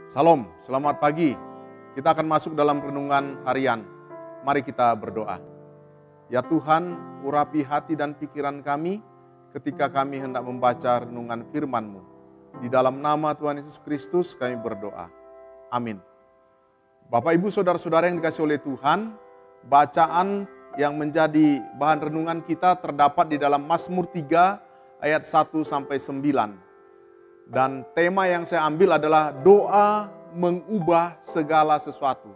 Salam, selamat pagi. Kita akan masuk dalam renungan harian. Mari kita berdoa. Ya Tuhan, urapi hati dan pikiran kami ketika kami hendak membaca renungan firman-Mu. Di dalam nama Tuhan Yesus Kristus kami berdoa. Amin. Bapak, Ibu, Saudara-saudara yang dikasihi oleh Tuhan, bacaan yang menjadi bahan renungan kita terdapat di dalam Mazmur 3 ayat 1-9. Dan tema yang saya ambil adalah doa mengubah segala sesuatu.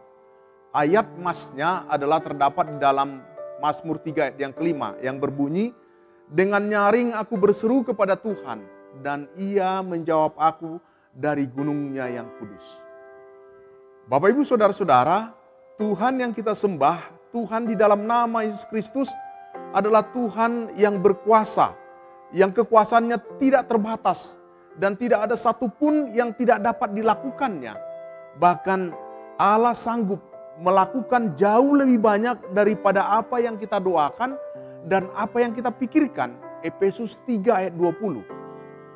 Ayat masnya adalah terdapat di dalam Mazmur 3 ayat yang kelima yang berbunyi, dengan nyaring aku berseru kepada Tuhan dan Ia menjawab aku dari gunungnya yang kudus. Bapak, Ibu, Saudara-saudara, Tuhan yang kita sembah, Tuhan di dalam nama Yesus Kristus adalah Tuhan yang berkuasa, yang kekuasaannya tidak terbatas. Dan tidak ada satupun yang tidak dapat dilakukannya. Bahkan Allah sanggup melakukan jauh lebih banyak daripada apa yang kita doakan dan apa yang kita pikirkan. Efesus 3 ayat 20.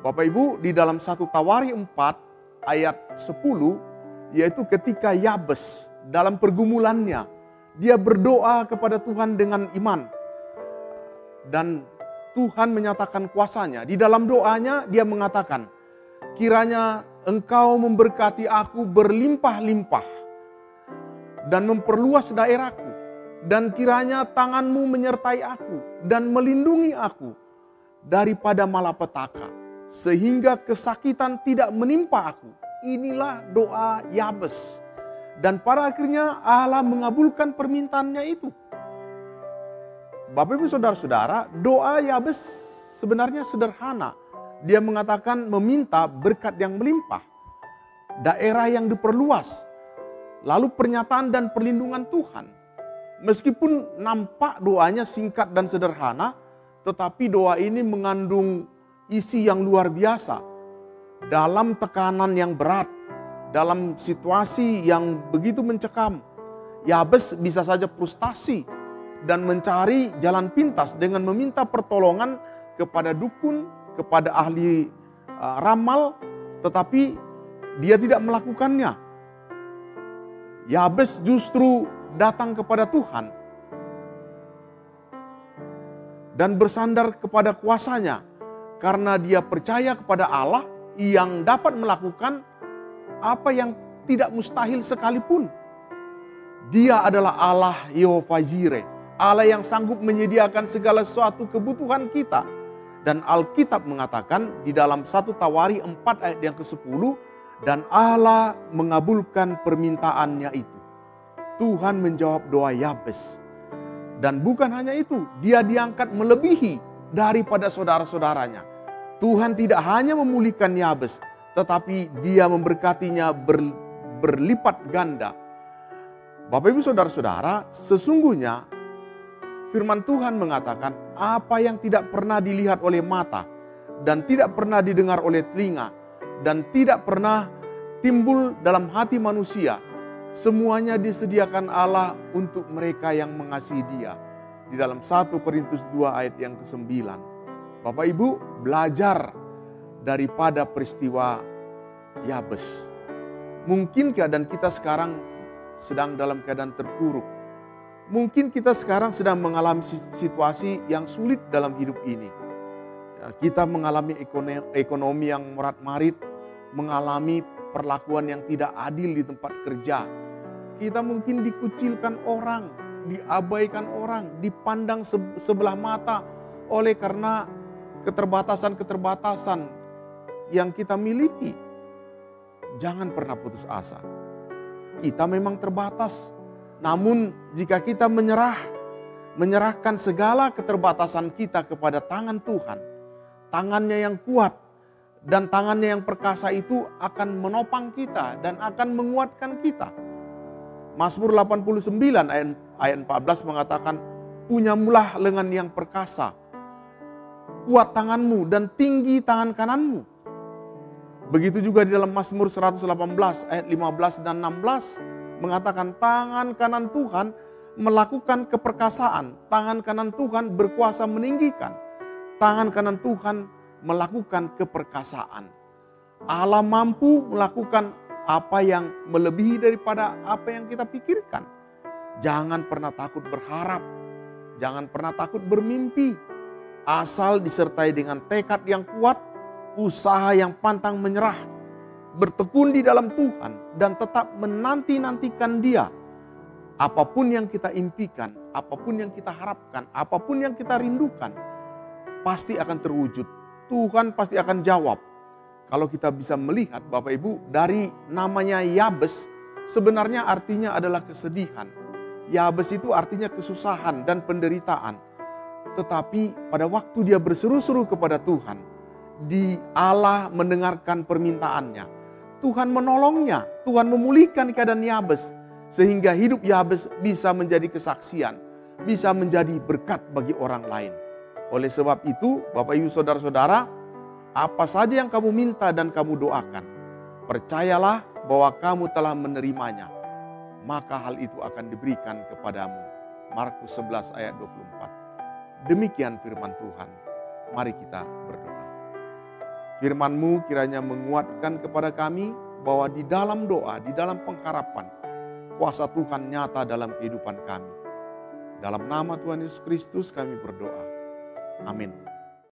Bapak Ibu, di dalam 1 Tawari 4 ayat 10, yaitu ketika Yabes dalam pergumulannya, dia berdoa kepada Tuhan dengan iman. Dan Tuhan menyatakan kuasanya. Di dalam doanya dia mengatakan, kiranya Engkau memberkati aku berlimpah-limpah dan memperluas daerahku. Dan kiranya tangan-Mu menyertai aku dan melindungi aku daripada malapetaka. Sehingga kesakitan tidak menimpa aku. Inilah doa Yabes. Dan pada akhirnya Allah mengabulkan permintaannya itu. Bapak, Ibu, Saudara-saudara, doa Yabes sebenarnya sederhana. Dia mengatakan meminta berkat yang melimpah, daerah yang diperluas, lalu pernyataan dan perlindungan Tuhan. Meskipun nampak doanya singkat dan sederhana, tetapi doa ini mengandung isi yang luar biasa. Dalam tekanan yang berat, dalam situasi yang begitu mencekam, Yabes bisa saja frustasi dan mencari jalan pintas dengan meminta pertolongan kepada dukun, kepada ahli ramal, tetapi dia tidak melakukannya. Yabes justru datang kepada Tuhan dan bersandar kepada kuasanya karena dia percaya kepada Allah yang dapat melakukan apa yang tidak mustahil sekalipun. Dia adalah Allah Yehova Jireh, Allah yang sanggup menyediakan segala sesuatu kebutuhan kita. Dan Alkitab mengatakan di dalam 1 Tawari 4 ayat yang ke-10, dan Allah mengabulkan permintaannya itu. Tuhan menjawab doa Yabes. Dan bukan hanya itu, dia diangkat melebihi daripada saudara-saudaranya. Tuhan tidak hanya memulihkan Yabes, tetapi dia memberkatinya berlipat ganda. Bapak, Ibu, Saudara-saudara, sesungguhnya firman Tuhan mengatakan apa yang tidak pernah dilihat oleh mata dan tidak pernah didengar oleh telinga dan tidak pernah timbul dalam hati manusia, semuanya disediakan Allah untuk mereka yang mengasihi Dia. Di dalam 1 Korintus 2 ayat yang ke-9. Bapak, Ibu, belajar daripada peristiwa Yabes. Mungkin keadaan kita sekarang sedang dalam keadaan terpuruk. Mungkin kita sekarang sedang mengalami situasi yang sulit dalam hidup ini. Kita mengalami ekonomi yang morat-marit, mengalami perlakuan yang tidak adil di tempat kerja. Kita mungkin dikucilkan orang, diabaikan orang, dipandang sebelah mata oleh karena keterbatasan-keterbatasan yang kita miliki. Jangan pernah putus asa. Kita memang terbatas. Namun jika kita menyerahkan segala keterbatasan kita kepada tangan Tuhan, tangannya yang kuat dan tangannya yang perkasa itu akan menopang kita dan akan menguatkan kita. Mazmur 89 ayat 14 mengatakan, punyamulah lengan yang perkasa, kuat tanganmu dan tinggi tangan kananmu. Begitu juga di dalam Mazmur 118 ayat 15 dan 16 mengatakan tangan kanan Tuhan melakukan keperkasaan. Tangan kanan Tuhan berkuasa meninggikan. Tangan kanan Tuhan melakukan keperkasaan. Allah mampu melakukan apa yang melebihi daripada apa yang kita pikirkan. Jangan pernah takut berharap, jangan pernah takut bermimpi. Asal disertai dengan tekad yang kuat, usaha yang pantang menyerah, bertekun di dalam Tuhan dan tetap menanti-nantikan Dia. Apapun yang kita impikan, apapun yang kita harapkan, apapun yang kita rindukan, pasti akan terwujud. Tuhan pasti akan jawab. Kalau kita bisa melihat Bapak Ibu, dari namanya Yabes, sebenarnya artinya adalah kesedihan. Yabes itu artinya kesusahan dan penderitaan. Tetapi pada waktu dia berseru-seru kepada Tuhan, Allah mendengarkan permintaannya. Tuhan menolongnya, Tuhan memulihkan keadaan Yabes. Sehingga hidup Yabes bisa menjadi kesaksian, bisa menjadi berkat bagi orang lain. Oleh sebab itu, Bapak Ibu Saudara-saudara, apa saja yang kamu minta dan kamu doakan, percayalah bahwa kamu telah menerimanya, maka hal itu akan diberikan kepadamu. Markus 11 ayat 24. Demikian firman Tuhan. Mari kita berdoa. Firman-Mu kiranya menguatkan kepada kami bahwa di dalam doa, di dalam pengharapan, kuasa Tuhan nyata dalam kehidupan kami. Dalam nama Tuhan Yesus Kristus kami berdoa. Amin.